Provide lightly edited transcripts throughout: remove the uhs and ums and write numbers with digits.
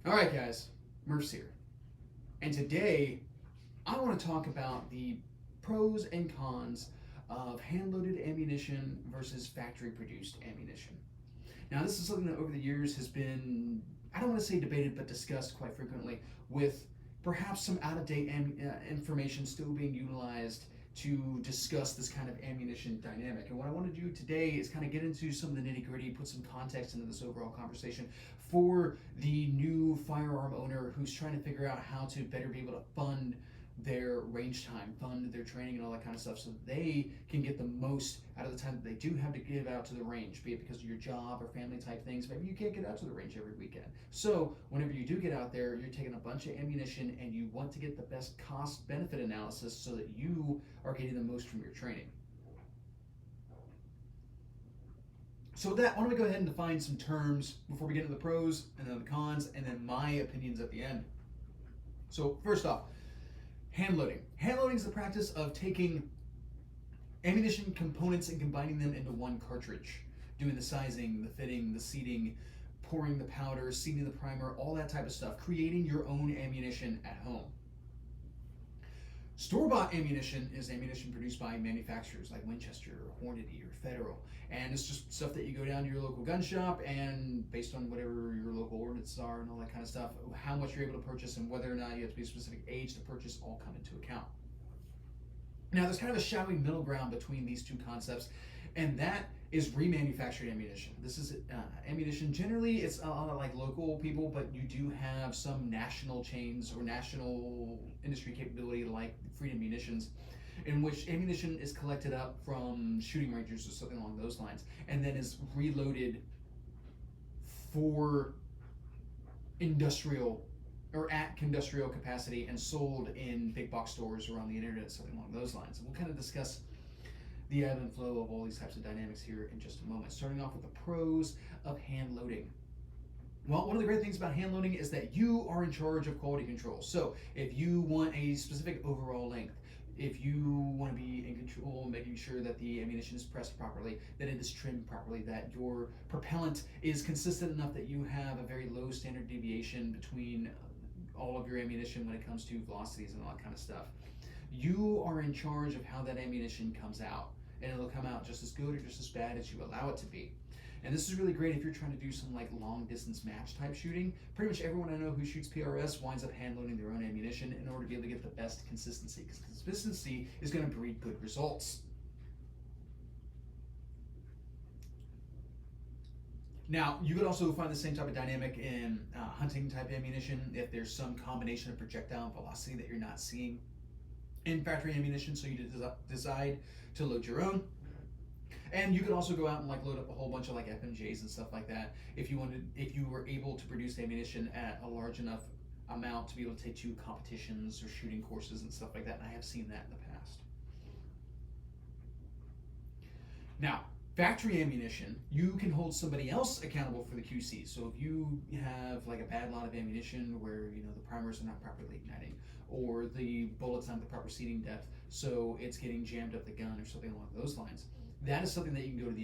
All right, guys, Murph's here. And today I want to talk about the pros and cons of hand loaded ammunition versus factory produced ammunition. Now, this is something that over the years has been, I don't want to say debated, but discussed quite frequently, with perhaps some out of date information still being utilized to discuss this kind of ammunition dynamic. And what I want to do today is kind of get into some of the nitty gritty, put some context into this overall conversation for the new firearm owner who's trying to figure out how to better be able to fund their range time, fund their training, and all that kind of stuff, so they can get the most out of the time that they do have to give out to the range, be it because of your job or family type things. Maybe you can't get out to the range every weekend. So, whenever you do get out there, you're taking a bunch of ammunition and you want to get the best cost benefit analysis so that you are getting the most from your training. So, with that, why don't we go ahead and define some terms before we get into the pros and then the cons and then my opinions at the end. So, first off, hand loading. Hand loading is the practice of taking ammunition components and combining them into one cartridge, doing the sizing, the fitting, the seating, pouring the powder, seating the primer, all that type of stuff, creating your own ammunition at home. Store-bought ammunition is ammunition produced by manufacturers like Winchester or Hornady or Federal, and it's just stuff that you go down to your local gun shop, and based on whatever your local ordinances are and all that kind of stuff, how much you're able to purchase and whether or not you have to be a specific age to purchase all come into account. Now, there's kind of a shadowy middle ground between these two concepts, and that is remanufactured ammunition. This is ammunition. Generally, it's a lot of like local people, but you do have some national chains or national industry capability like Freedom Munitions, in which ammunition is collected up from shooting ranges or something along those lines, and then is reloaded for industrial or at industrial capacity and sold in big box stores or on the internet, something along those lines. And we'll kind of discuss the ebb and flow of all these types of dynamics here in just a moment. Starting off with the pros of hand loading. Well, one of the great things about hand loading is that you are in charge of quality control. So if you want a specific overall length, if you want to be in control, making sure that the ammunition is pressed properly, that it is trimmed properly, that your propellant is consistent enough that you have a very low standard deviation between all of your ammunition when it comes to velocities and all that kind of stuff. You are in charge of how that ammunition comes out, and it'll come out just as good or just as bad as you allow it to be. And this is really great if you're trying to do some like long distance match type shooting. Pretty much everyone I know who shoots PRS winds up hand loading their own ammunition in order to be able to get the best consistency, because consistency is going to breed good results. Now, you could also find the same type of dynamic in hunting type ammunition if there's some combination of projectile and velocity that you're not seeing in factory ammunition, so you decide to load your own. And you could also go out and like load up a whole bunch of like FMJs and stuff like that if you were able to produce ammunition at a large enough amount to be able to take to competitions or shooting courses and stuff like that. And I have seen that in the past. Now, factory ammunition, you can hold somebody else accountable for the QC. So if you have like a bad lot of ammunition where the primers are not properly igniting, or the bullet's not the proper seating depth, so it's getting jammed up the gun or something along those lines, that is something that you can go to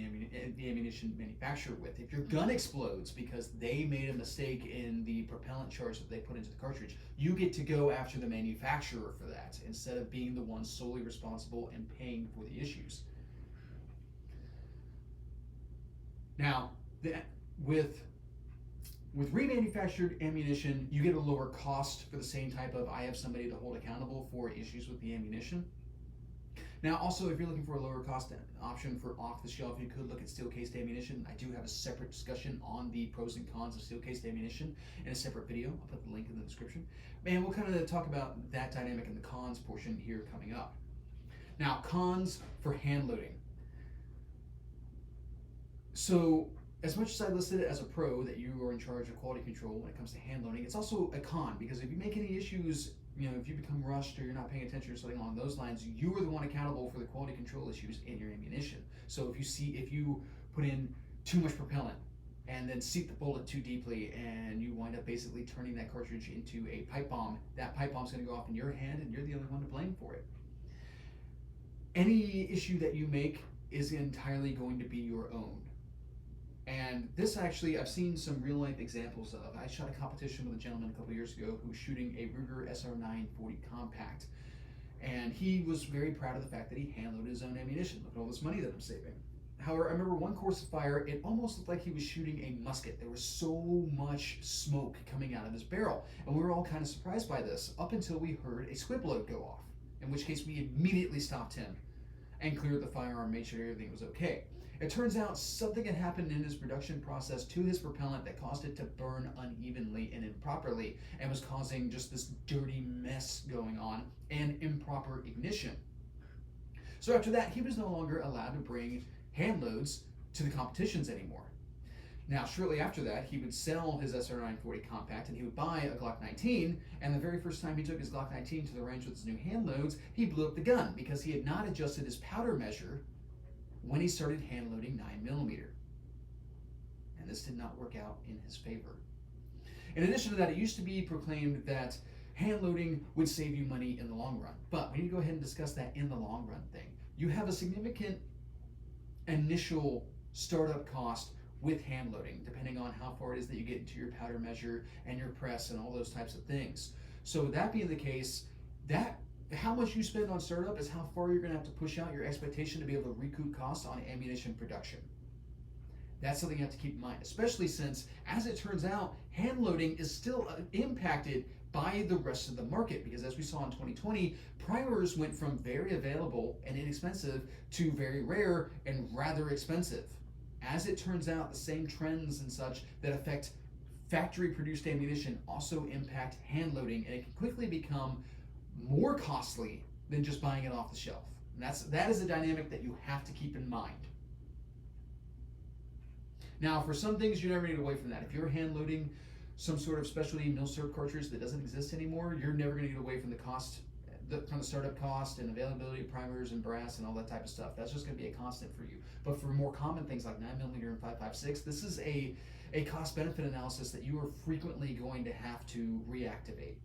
the ammunition manufacturer with. If your gun explodes because they made a mistake in the propellant charge that they put into the cartridge, you get to go after the manufacturer for that instead of being the one solely responsible and paying for the issues. Now, with remanufactured ammunition, you get a lower cost for the same type of, I have somebody to hold accountable for issues with the ammunition. Now, also, if you're looking for a lower cost option for off the shelf, you could look at steel cased ammunition. I do have a separate discussion on the pros and cons of steel cased ammunition in a separate video. I'll put the link in the description. And we'll kind of talk about that dynamic in the cons portion here coming up. Now, cons for hand loading. So, as much as I listed it as a pro that you are in charge of quality control when it comes to hand loading, it's also a con, because if you make any issues, if you become rushed or you're not paying attention or something along those lines, you are the one accountable for the quality control issues in your ammunition. So if you put in too much propellant and then seat the bullet too deeply and you wind up basically turning that cartridge into a pipe bomb, that pipe bomb's going to go off in your hand and you're the only one to blame for it. Any issue that you make is entirely going to be your own. And this actually, I've seen some real life examples of. I shot a competition with a gentleman a couple years ago who was shooting a Ruger SR 940 compact. And he was very proud of the fact that he hand loaded his own ammunition. Look at all this money that I'm saving. However, I remember one course of fire, it almost looked like he was shooting a musket. There was so much smoke coming out of his barrel. And we were all kind of surprised by this, up until we heard a squib load go off. In which case we immediately stopped him and cleared the firearm, made sure everything was okay. It turns out something had happened in his production process to his propellant that caused it to burn unevenly and improperly, and was causing just this dirty mess going on and improper ignition. So after that, he was no longer allowed to bring hand loads to the competitions anymore. Now, shortly after that, he would sell his SR 940 compact and he would buy a Glock 19. And the very first time he took his Glock 19 to the range with his new hand loads, he blew up the gun because he had not adjusted his powder measure when he started hand loading 9mm. And this did not work out in his favor. In addition to that, it used to be proclaimed that hand loading would save you money in the long run. But we need to go ahead and discuss that in the long run thing. You have a significant initial startup cost with hand loading, depending on how far it is that you get into your powder measure and your press and all those types of things. So that being the case, that how much you spend on startup is how far you're going to have to push out your expectation to be able to recoup costs on ammunition production. That's something you have to keep in mind, especially since, as it turns out, hand loading is still impacted by the rest of the market, because as we saw in 2020, primers went from very available and inexpensive to very rare and rather expensive. As it turns out, the same trends and such that affect factory produced ammunition also impact hand loading, and it can quickly become more costly than just buying it off the shelf. And that is a dynamic that you have to keep in mind. Now, for some things, you never need to away from that. If you're hand loading some sort of specialty mil-serve cartridge that doesn't exist anymore, you're never going to get away from the cost, from the startup cost and availability of primers and brass and all that type of stuff. That's just going to be a constant for you. But for more common things like 9mm and 5.56, this is a cost-benefit analysis that you are frequently going to have to reactivate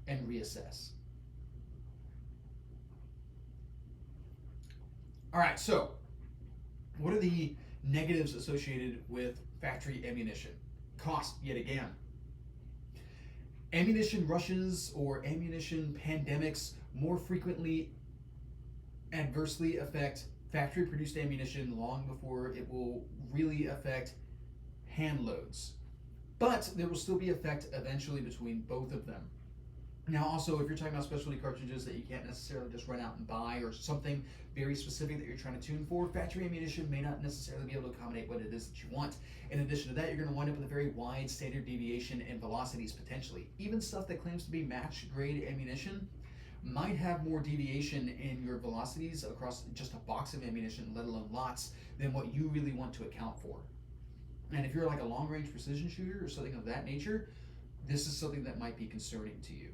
and reassess. All right, so what are the negatives associated with factory ammunition? Cost, yet again. Ammunition rushes or ammunition pandemics more frequently adversely affect factory produced ammunition long before it will really affect hand loads. But there will still be effect eventually between both of them. Now, also, if you're talking about specialty cartridges that you can't necessarily just run out and buy, or something very specific that you're trying to tune for, factory ammunition may not necessarily be able to accommodate what it is that you want. In addition to that, you're going to wind up with a very wide standard deviation in velocities potentially. Even stuff that claims to be match grade ammunition might have more deviation in your velocities across just a box of ammunition, let alone lots, than what you really want to account for. And if you're like a long range precision shooter or something of that nature, this is something that might be concerning to you.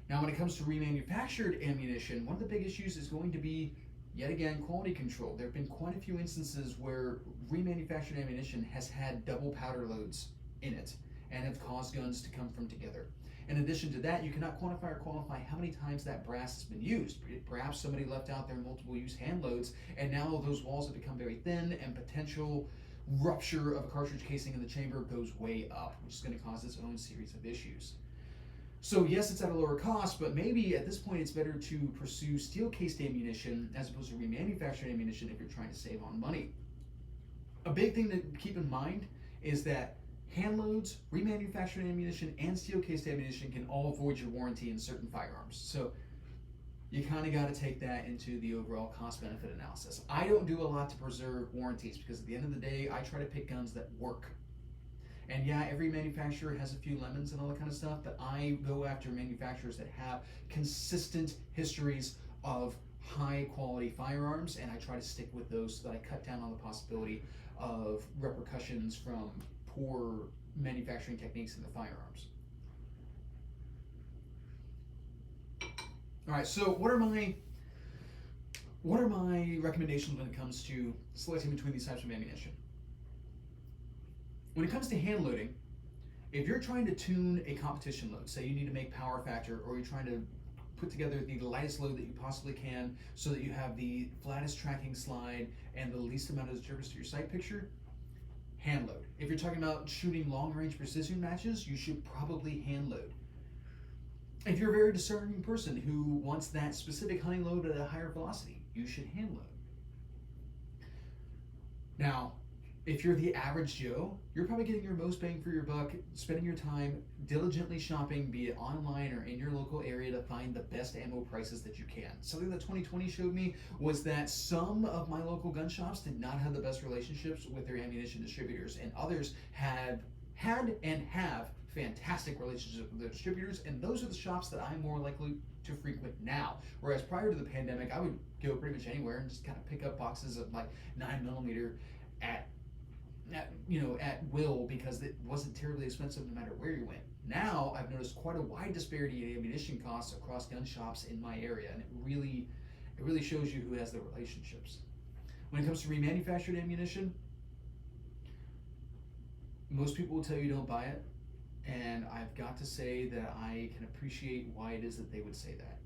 Now, when it comes to remanufactured ammunition, one of the big issues is going to be, yet again, quality control. There have been quite a few instances where remanufactured ammunition has had double powder loads in it and have caused guns to come from together. In addition to that, you cannot quantify or qualify how many times that brass has been used. Perhaps somebody left out their multiple use hand loads, and now those walls have become very thin, and potential rupture of a cartridge casing in the chamber goes way up, which is going to cause its own series of issues. So yes, it's at a lower cost, but maybe at this point it's better to pursue steel-cased ammunition as opposed to remanufactured ammunition if you're trying to save on money. A big thing to keep in mind is that hand loads, remanufactured ammunition, and steel-cased ammunition can all void your warranty in certain firearms. So you kind of got to take that into the overall cost-benefit analysis. I don't do a lot to preserve warranties because at the end of the day, I try to pick guns that work. And yeah, every manufacturer has a few lemons and all that kind of stuff, but I go after manufacturers that have consistent histories of high quality firearms, and I try to stick with those so that I cut down on the possibility of repercussions from poor manufacturing techniques in the firearms. All right, so what are my recommendations when it comes to selecting between these types of ammunition? When it comes to hand loading, if you're trying to tune a competition load, say you need to make power factor or you're trying to put together the lightest load that you possibly can so that you have the flattest tracking slide and the least amount of disturbance to your sight picture. Hand load. If you're talking about shooting long range precision matches, you should probably hand load. If you're a very discerning person who wants that specific hunting load at a higher velocity, you should hand load. Now, if you're the average Joe, you're probably getting your most bang for your buck, spending your time diligently shopping, be it online or in your local area, to find the best ammo prices that you can. Something that 2020 showed me was that some of my local gun shops did not have the best relationships with their ammunition distributors, and others had and have fantastic relationships with their distributors, and those are the shops that I'm more likely to frequent now. Whereas prior to the pandemic, I would go pretty much anywhere and just kind of pick up boxes of like 9mm at will, because it wasn't terribly expensive no matter where you went. Now I've noticed quite a wide disparity in ammunition costs across gun shops in my area, and it really shows you who has the relationships. When it comes to remanufactured ammunition, most people will tell you don't buy it, and I've got to say that I can appreciate why it is that they would say that.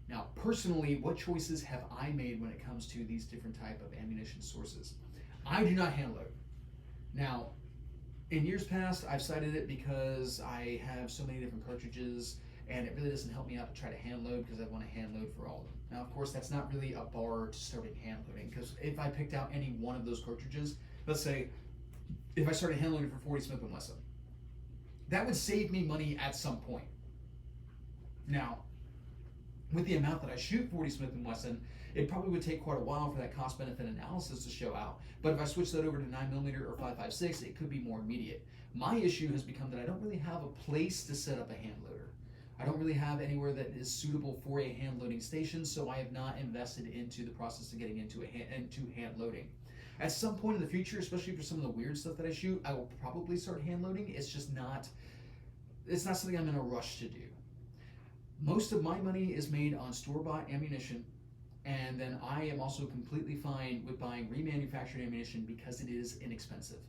Now, personally, what choices have I made when it comes to these different type of ammunition sources? I do not hand load. Now, in years past, I've cited it because I have so many different cartridges, and it really doesn't help me out to try to hand load because I want to hand load for all of them. Now, of course, that's not really a bar to starting hand loading, because if I picked out any one of those cartridges, let's say if I started hand loading for 40 Smith & Wesson, that would save me money at some point. Now, with the amount that I shoot 40 Smith & Wesson, it probably would take quite a while for that cost-benefit analysis to show out. But if I switch that over to 9mm or 5.56, it could be more immediate. My issue has become that I don't really have a place to set up a hand loader. I don't really have anywhere that is suitable for a hand loading station, so I have not invested into the process of getting into hand loading. At some point in the future, especially for some of the weird stuff that I shoot, I will probably start hand loading. It's not something I'm in a rush to do. Most of my money is made on store-bought ammunition, and then I am also completely fine with buying remanufactured ammunition because it is inexpensive.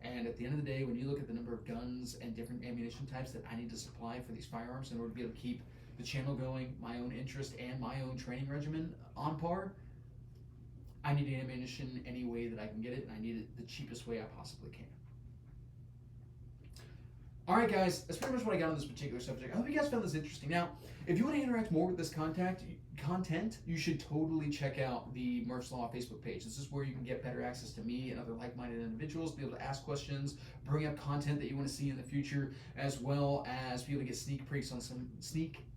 And at the end of the day, when you look at the number of guns and different ammunition types that I need to supply for these firearms in order to be able to keep the channel going, my own interest, and my own training regimen on par, I need ammunition any way that I can get it, and I need it the cheapest way I possibly can. Alright guys, that's pretty much what I got on this particular subject. I hope you guys found this interesting. Now, if you want to interact more with this content, you should totally check out the Murph's Law Facebook page. This is where you can get better access to me and other like-minded individuals, be able to ask questions, bring up content that you want to see in the future, as well as be able to get sneak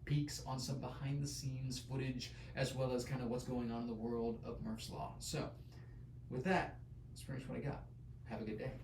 peeks on some behind-the-scenes footage, as well as kind of what's going on in the world of Murph's Law. So, with that, that's pretty much what I got. Have a good day.